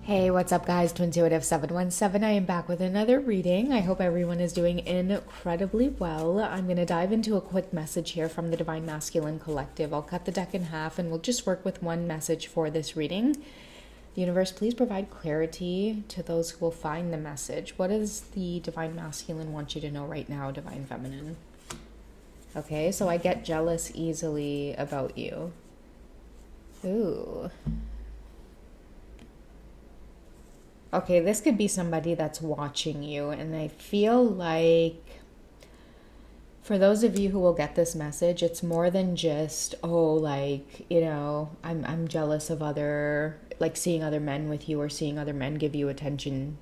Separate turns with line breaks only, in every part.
Hey, what's up, guys? Twintuitive717. I am back with another reading. I hope everyone is doing incredibly well. I'm going to dive into a quick message here from the Divine Masculine Collective. I'll cut the deck in half and we'll just work with one message for this reading. The universe, please provide clarity to those who will find the message. What does the Divine Masculine want you to know right now, Divine Feminine? Okay, so I get jealous easily about you. Ooh. Okay, this could be somebody that's watching you, and I feel like for those of you who will get this message, it's more than just, I'm jealous of seeing other men with you or seeing other men give you attention,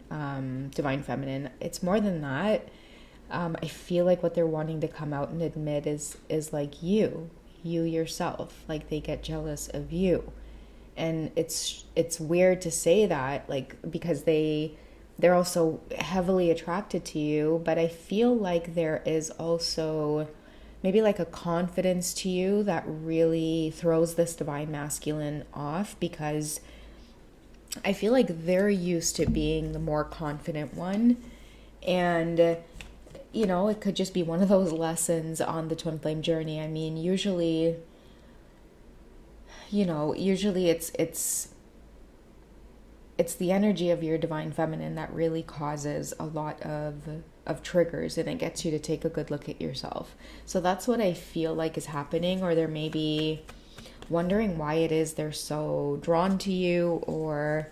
Divine Feminine. It's more than that. I feel like what they're wanting to come out and admit is like you yourself, like they get jealous of you. And it's weird to say that, like, because they're also heavily attracted to you, but I feel like there is also maybe like a confidence to you that really throws this Divine Masculine off, because I feel like they're used to being the more confident one. And it could just be one of those lessons on the twin flame journey. I mean, usually it's the energy of your Divine Feminine that really causes a lot of triggers, and it gets you to take a good look at yourself. So that's what I feel like is happening, or they're maybe wondering why it is they're so drawn to you, or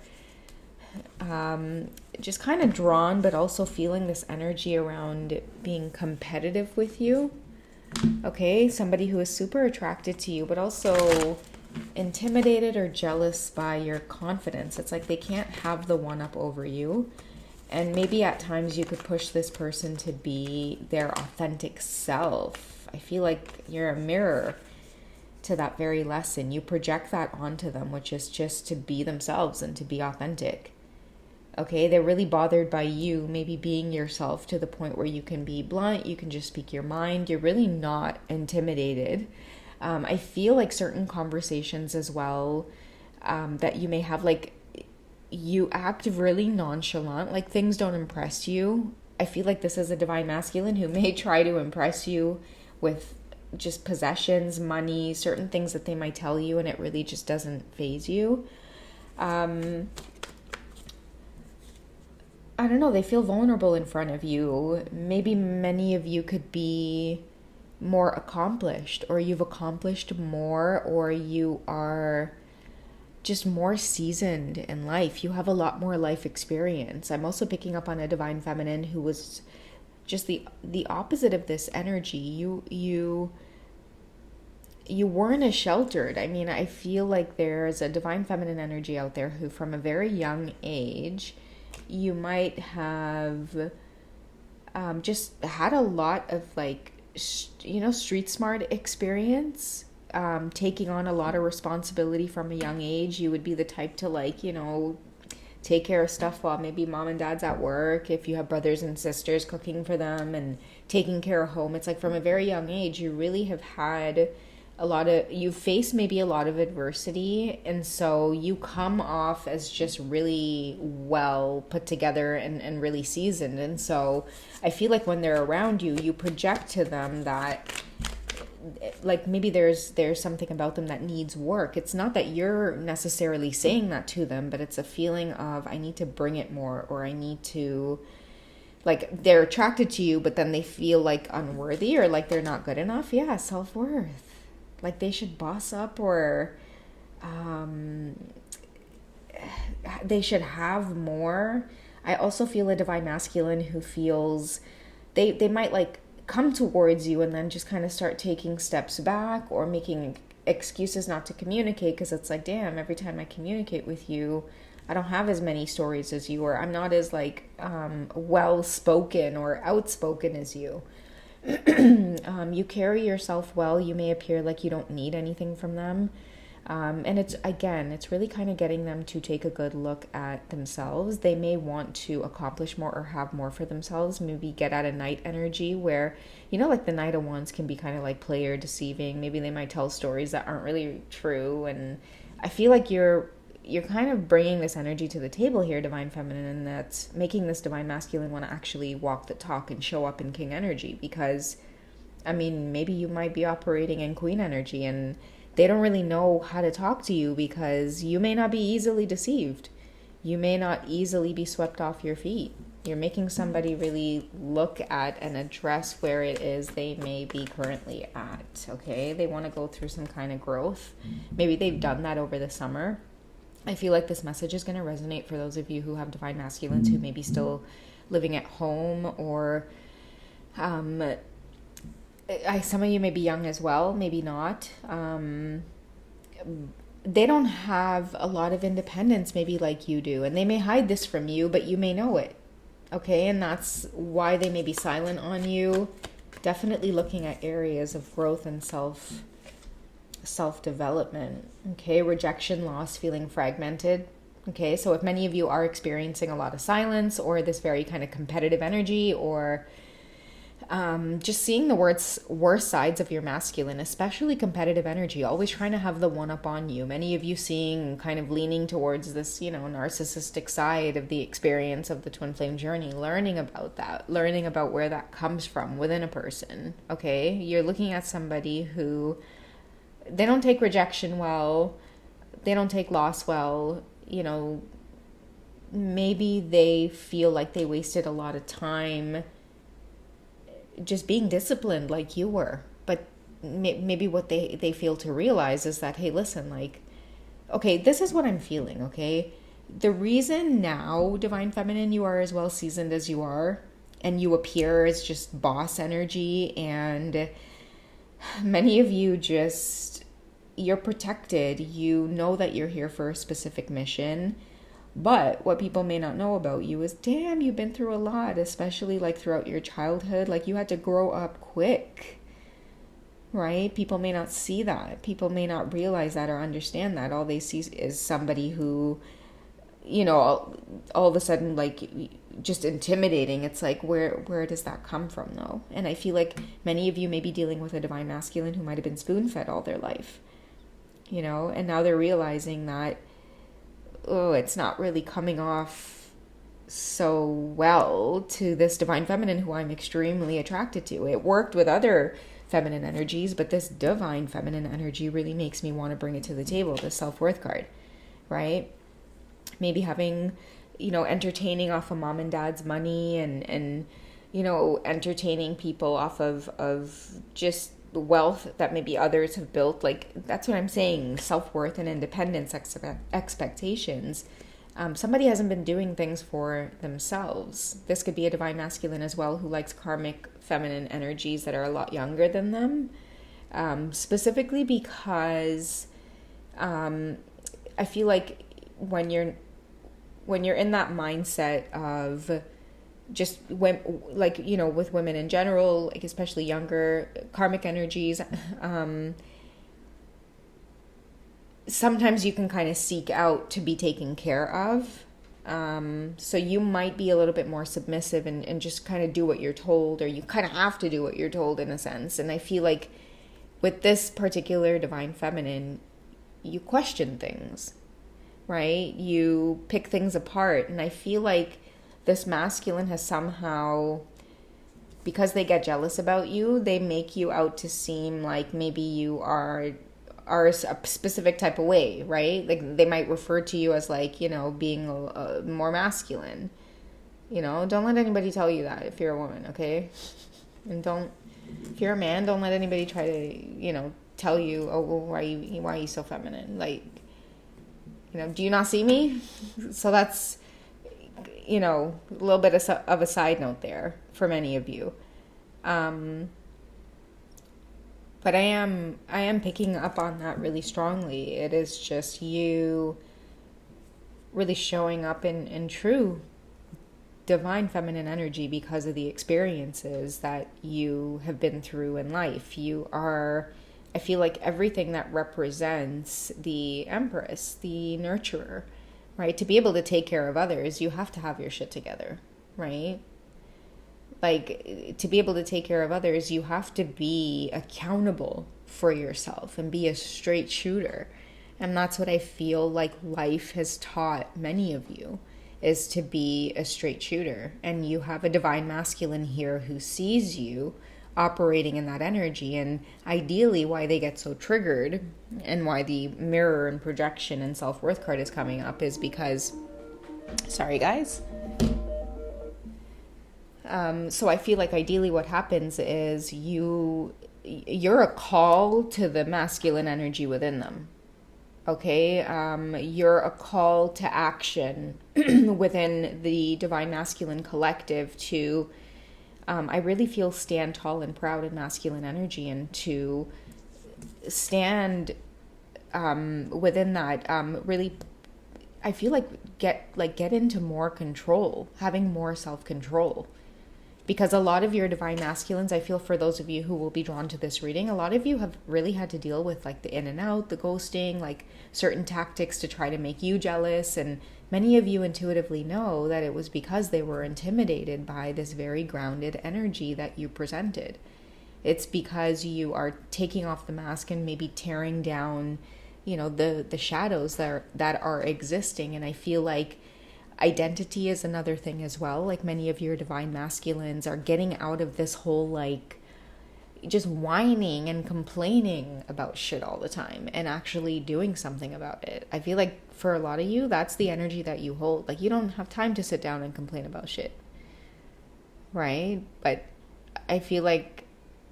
just kind of drawn, but also feeling this energy around being competitive with you. Okay, somebody who is super attracted to you, but also intimidated or jealous by your confidence. It's like they can't have the one up over you. And maybe at times you could push this person to be their authentic self. I feel like you're a mirror to that very lesson. You project that onto them, which is just to be themselves and to be authentic. Okay, they're really bothered by you maybe being yourself to the point where you can be blunt, you can just speak your mind. You're really not intimidated. I feel like certain conversations as well that you may have, like, you act really nonchalant, like things don't impress you. I feel like this is a Divine Masculine who may try to impress you with just possessions, money, certain things that they might tell you, and it really just doesn't faze you. I don't know, they feel vulnerable in front of you. Maybe many of you could be more accomplished, or you've accomplished more, or you are just more seasoned in life. You have a lot more life experience. I'm also picking up on a Divine Feminine who was just the opposite of this energy. You weren't as sheltered. I mean, I feel like there's a Divine Feminine energy out there who from a very young age, you might have just had a lot of, like, street smart experience, taking on a lot of responsibility from a young age. You would be the type to, like, take care of stuff while maybe mom and dad's at work. If you have brothers and sisters, cooking for them and taking care of home. It's like from a very young age, you really have had you face maybe a lot of adversity, and so you come off as just really well put together and really seasoned. And so I feel like when they're around you, you project to them that, like, maybe there's something about them that needs work. It's not that you're necessarily saying that to them, but it's a feeling of, I need to bring it more, or I need to, like, they're attracted to you, but then they feel like unworthy, or like they're not good enough. Yeah, self-worth. Like they should boss up, or they should have more. I also feel a Divine Masculine who feels they might, like, come towards you and then just kind of start taking steps back or making excuses not to communicate, because it's like, damn, every time I communicate with you, I don't have as many stories as you, or I'm not as, like, well-spoken or outspoken as you. You carry yourself well. You may appear like you don't need anything from them. And it's really kind of getting them to take a good look at themselves. They may want to accomplish more or have more for themselves. Maybe get at a Knight energy where, like the Knight of Wands can be kind of like player deceiving. Maybe they might tell stories that aren't really true. And I feel like you're you're kind of bringing this energy to the table here, divine feminine, and that's making this divine masculine want to actually walk the talk and show up in king energy. Because, I mean, maybe you might be operating in queen energy and they don't really know how to talk to you because you may not be easily deceived. You may not easily be swept off your feet. You're making somebody really look at and address where it is they may be currently at, okay? They want to go through some kind of growth. Maybe they've done that over the summer. I feel like this message is going to resonate for those of you who have divine masculines who may be still living at home, or some of you may be young as well, maybe not. They don't have a lot of independence maybe like you do, and they may hide this from you, but you may know it. Okay, and that's why they may be silent on you. Definitely looking at areas of growth and self-development. Okay, rejection, loss, feeling fragmented. Okay, so if many of you are experiencing a lot of silence or this very kind of competitive energy, or just seeing the worst sides of your masculine, especially competitive energy, always trying to have the one up on you. Many of you seeing kind of leaning towards this, narcissistic side of the experience of the twin flame journey, learning about that, learning about where that comes from within a person. Okay, you're looking at somebody who, they don't take rejection well, they don't take loss well, maybe they feel like they wasted a lot of time just being disciplined like you were. But maybe what they fail to realize is that, hey, listen, like, okay, this is what I'm feeling, okay? The reason now, divine feminine, you are as well seasoned as you are, and you appear as just boss energy, and many of you just, you're protected. You know that you're here for a specific mission. But what people may not know about you is, damn, you've been through a lot, especially like throughout your childhood. Like, you had to grow up quick, right? People may not see that. People may not realize that or understand that. All they see is somebody who, all of a sudden, like, just intimidating. It's like, where does that come from, though? And I feel like many of you may be dealing with a divine masculine who might have been spoon-fed all their life, and now they're realizing that, it's not really coming off so well to this divine feminine who I'm extremely attracted to. It worked with other feminine energies, but this divine feminine energy really makes me want to bring it to the table, the self-worth card, right? Maybe having, entertaining off of mom and dad's money, and entertaining people off of just wealth that maybe others have built. Like, that's what I'm saying, self-worth and independence expectations. Somebody hasn't been doing things for themselves. This could be a divine masculine as well who likes karmic feminine energies that are a lot younger than them, specifically because I feel like when you're in that mindset of just when, like, with women in general, like especially younger, karmic energies, sometimes you can kind of seek out to be taken care of. So you might be a little bit more submissive and just kind of do what you're told, or you kind of have to do what you're told in a sense. And I feel like with this particular divine feminine, you question things, right? You pick things apart. And I feel like this masculine has somehow, because they get jealous about you, they make you out to seem like maybe you are a specific type of way, right? Like, they might refer to you as, like, being more masculine. Don't let anybody tell you that if you're a woman, okay? And if you're a man, don't let anybody try to, tell you, oh, well, why are you so feminine? Like, do you not see me? So that's, a little bit of a side note there for many of you. But I am picking up on that really strongly. It is just you really showing up in true divine feminine energy because of the experiences that you have been through in life. You are, I feel like, everything that represents the Empress, the nurturer, right? To be able to take care of others, you have to have your shit together, right? Like, to be able to take care of others, you have to be accountable for yourself and be a straight shooter, And that's what I feel like life has taught many of you, is to be a straight shooter. And you have a divine masculine here who sees you operating in that energy. And ideally, why they get so triggered and why the mirror and projection and self-worth card is coming up is because, sorry guys. So I feel like ideally what happens is you're a call to the masculine energy within them. Okay, you're a call to action within the divine masculine collective to, I really feel, stand tall and proud in masculine energy, and to stand within that, really, I feel like get into more control, having more self-control. Because a lot of your divine masculines, I feel, for those of you who will be drawn to this reading, a lot of you have really had to deal with like the in and out, the ghosting, like certain tactics to try to make you jealous. And many of you intuitively know that it was because they were intimidated by this very grounded energy that you presented. It's because you are taking off the mask and maybe tearing down, the shadows that are existing. And I feel like identity is another thing as well. Like many of your divine masculines are getting out of this whole like just whining and complaining about shit all the time and actually doing something about it. I feel like for a lot of you, that's the energy that you hold. Like you don't have time to sit down and complain about shit, right? But I feel like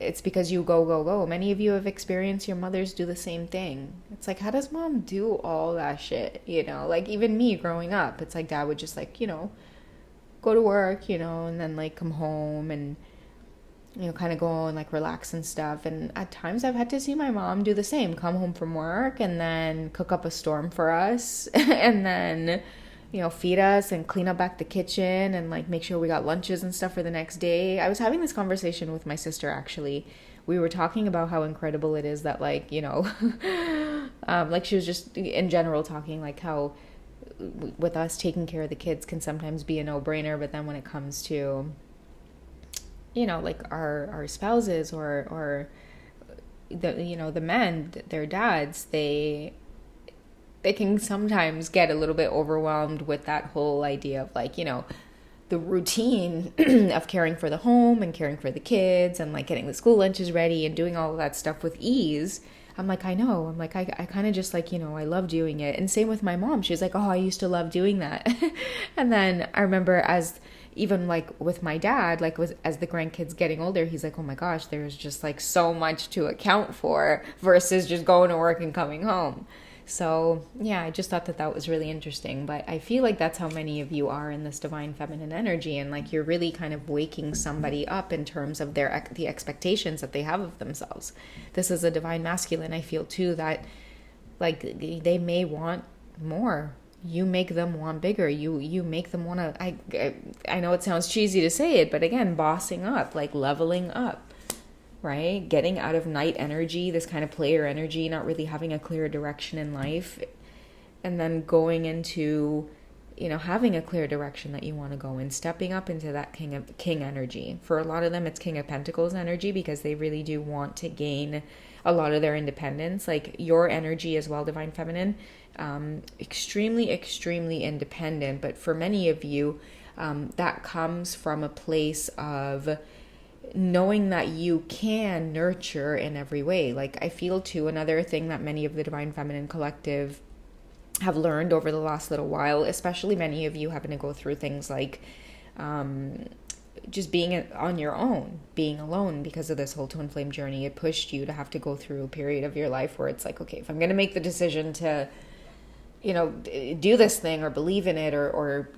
it's because you go. Many of you have experienced your mothers do the same thing. It's like, how does mom do all that shit? Like even me growing up, it's like dad would just like, go to work, and then like come home and, kind of go and like relax and stuff. And at times I've had to see my mom do the same, come home from work and then cook up a storm for us and then, feed us and clean up back the kitchen and like make sure we got lunches and stuff for the next day. I was having this conversation with my sister, actually. We were talking about how incredible it is that like, like she was just in general talking like how with us taking care of the kids can sometimes be a no-brainer, but then when it comes to, like our spouses or the men, their dads, they can sometimes get a little bit overwhelmed with that whole idea of like, the routine of caring for the home and caring for the kids and like getting the school lunches ready and doing all of that stuff with ease. I'm like, I know. I'm like, I kind of just like, I love doing it. And same with my mom. She's like, oh, I used to love doing that. And then I remember even like with my dad, like as the grandkids getting older, he's like, oh my gosh, there's just like so much to account for versus just going to work and coming home. So yeah, I just thought that was really interesting. But I feel like that's how many of you are in this divine feminine energy, and like you're really kind of waking somebody up in terms of the expectations that they have of themselves. This is a divine masculine, I feel too, that like they may want more. You make them want bigger. You make them want to, I know it sounds cheesy to say it, but again, bossing up, like leveling up. Right? Getting out of night energy, this kind of player energy, not really having a clear direction in life, and then going into, having a clear direction that you want to go in, stepping up into that king energy. For a lot of them, it's King of Pentacles energy because they really do want to gain a lot of their independence. Like your energy as well, divine feminine, extremely, extremely independent. But for many of you, that comes from a place of knowing that you can nurture in every way. Like I feel too, another thing that many of the divine feminine collective have learned over the last little while, especially many of you having to go through things like just being on your own, being alone because of this whole twin flame journey. It pushed you to have to go through a period of your life where it's like, okay, if I'm going to make the decision to do this thing or believe in it or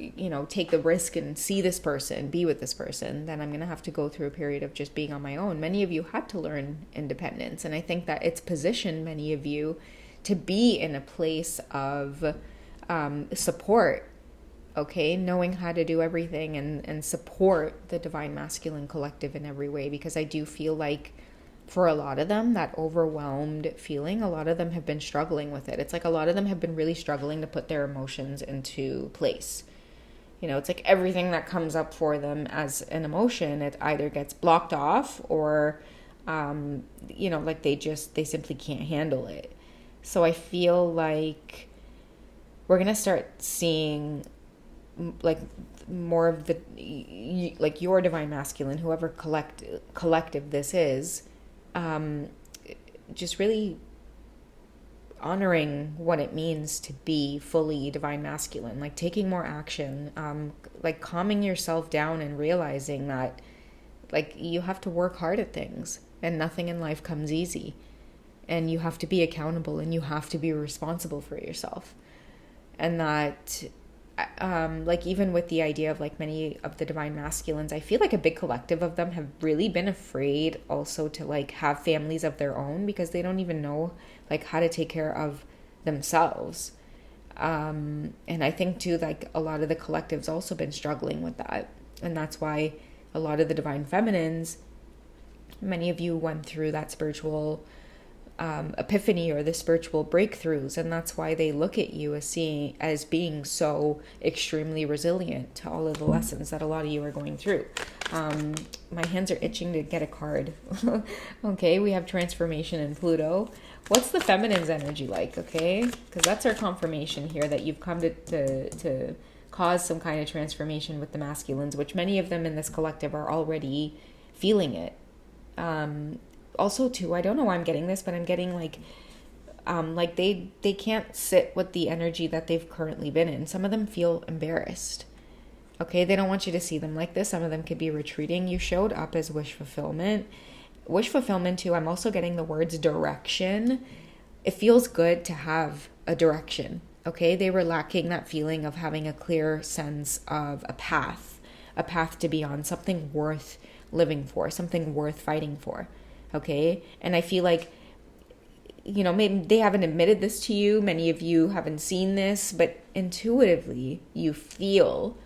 take the risk and see this person, be with this person, then I'm going to have to go through a period of just being on my own. Many of you had to learn independence. And I think that it's positioned many of you to be in a place of support, okay? Knowing how to do everything and support the divine masculine collective in every way. Because I do feel like for a lot of them, that overwhelmed feeling, a lot of them have been struggling with it. It's like a lot of them have been really struggling to put their emotions into place. It's like everything that comes up for them as an emotion, it either gets blocked off or, like they simply can't handle it. So I feel like we're going to start seeing like more of the, like your divine masculine, whoever collective this is, just really honoring what it means to be fully divine masculine, like taking more action, like calming yourself down and realizing that like you have to work hard at things and nothing in life comes easy, and you have to be accountable and you have to be responsible for yourself. And that like even with the idea of like many of the divine masculines, I feel like a big collective of them have really been afraid also to like have families of their own, because they don't even know like how to take care of themselves. And I think too, like a lot of the collectives also been struggling with that. And that's why a lot of the divine feminines, many of you went through that spiritual epiphany or the spiritual breakthroughs, and that's why they look at you as being so extremely resilient to all of the lessons that a lot of you are going through. My hands are itching to get a card. Okay, we have transformation in Pluto. What's the feminine's energy like? Okay, because that's our confirmation here that you've come to cause some kind of transformation with the masculines, which many of them in this collective are already feeling it. Also too, I don't know why I'm getting this, but I'm getting like they can't sit with the energy that they've currently been in. Some of them feel embarrassed. Okay, they don't want you to see them like this. Some of them could be retreating. You showed up as wish fulfillment. Wish fulfillment too, I'm also getting the words direction. It feels good to have a direction. Okay, they were lacking that feeling of having a clear sense of a path to be on, something worth living for, something worth fighting for. Okay, and I feel like, you know, maybe they haven't admitted this to you. Many of you haven't seen this, but intuitively you feel,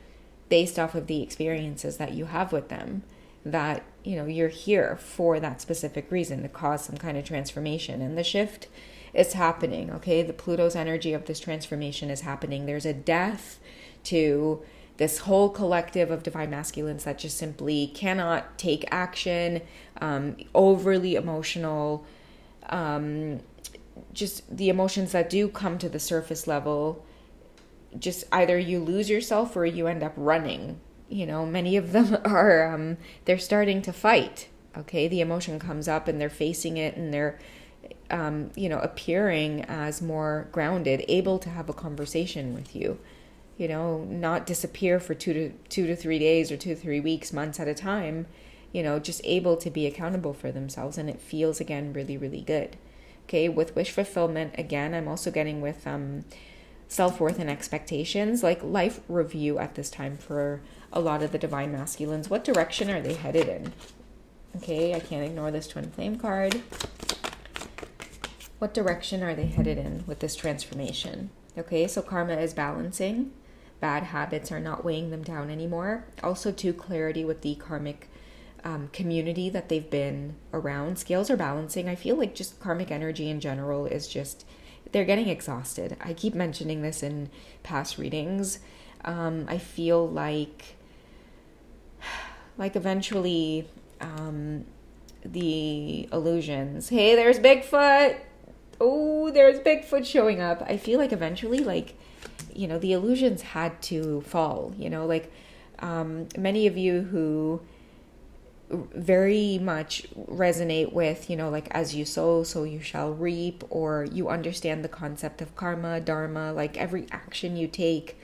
based off of the experiences that you have with them, that, you know, you're here for that specific reason, to cause some kind of transformation. And the shift is happening, okay? The Pluto's energy of this transformation is happening. There's a death to this whole collective of divine masculines that just simply cannot take action, overly emotional, just the emotions that do come to the surface level, just either you lose yourself or you end up running. You know, many of them are, they're starting to fight, okay? The emotion comes up and they're facing it, and they're, you know, appearing as more grounded, able to have a conversation with you. You know, not disappear for 2 to 3 days or 2 to 3 weeks, months at a time, you know, just able to be accountable for themselves. And it feels, again, really, really good. Okay, with wish fulfillment, again, I'm also getting with self-worth and expectations, like life review at this time for a lot of the divine masculines. What direction are they headed in? Okay, I can't ignore this twin flame card. What direction are they headed in with this transformation? Okay, so karma is balancing. Bad habits are not weighing them down anymore. Also, too, clarity with the karmic community that they've been around. Scales are balancing. I feel like just karmic energy in general is just, they're getting exhausted. I keep mentioning this in past readings. I feel like eventually the illusions. Hey, there's Bigfoot. Oh, there's Bigfoot showing up. I feel like eventually, like, you know, the illusions had to fall, you know, like many of you who very much resonate with, you know, like as you sow, so you shall reap, or you understand the concept of karma, dharma, like every action you take,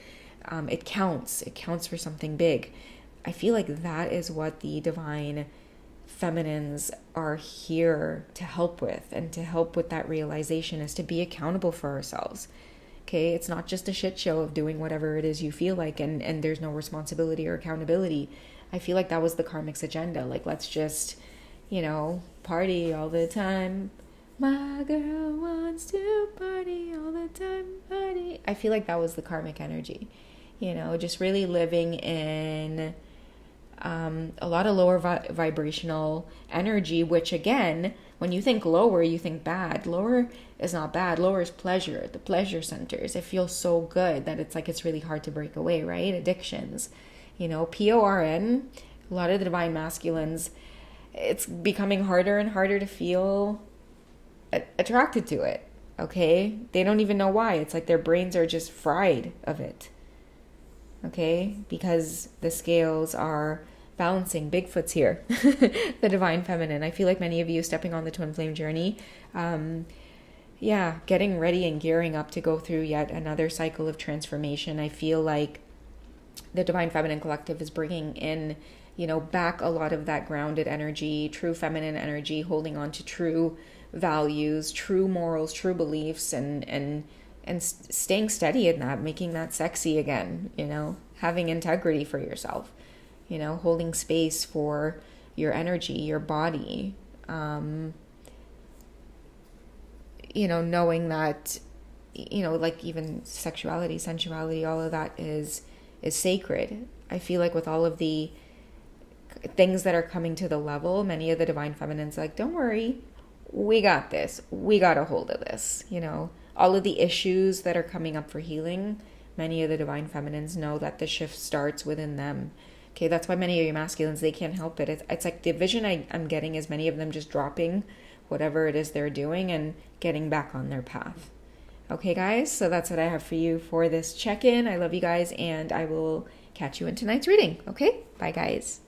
it counts for something big. I feel like that is what the divine feminines are here to help with, and to help with that realization is to be accountable for ourselves. Okay, it's not just a shit show of doing whatever it is you feel like, and there's no responsibility or accountability. I feel like that was the karmic's agenda. Like, let's just, you know, party all the time. My girl wants to party all the time, party. I feel like that was the karmic energy. You know, just really living in a lot of lower vibrational energy, which again, when you think lower, you think bad. Lower is not bad. Lower is pleasure, the pleasure centers. It feels so good that it's like it's really hard to break away, right? Addictions, you know, PORN, a lot of the divine masculines, it's becoming harder and harder to feel attracted to it. Okay? They don't even know why. It's like their brains are just fried of it. Okay? Because the scales are balancing. Bigfoot's here. The divine feminine. I feel like many of you stepping on the twin flame journey, getting ready and gearing up to go through yet another cycle of transformation. I feel like the divine feminine collective is bringing in, back a lot of that grounded energy, true feminine energy, holding on to true values, true morals, true beliefs, and staying steady in that, making that sexy again, having integrity for yourself, holding space for your energy, your body, knowing that, like even sexuality, sensuality, all of that is sacred. I feel like with all of the things that are coming to the level, many of the divine feminines like, don't worry, we got this. We got a hold of this. All of the issues that are coming up for healing, many of the divine feminines know that the shift starts within them. Okay, that's why many of your masculines, they can't help it. It's like the vision I'm getting is many of them just dropping whatever it is they're doing and getting back on their path. Okay, guys, so that's what I have for you for this check-in. I love you guys, and I will catch you in tonight's reading. Okay, bye, guys.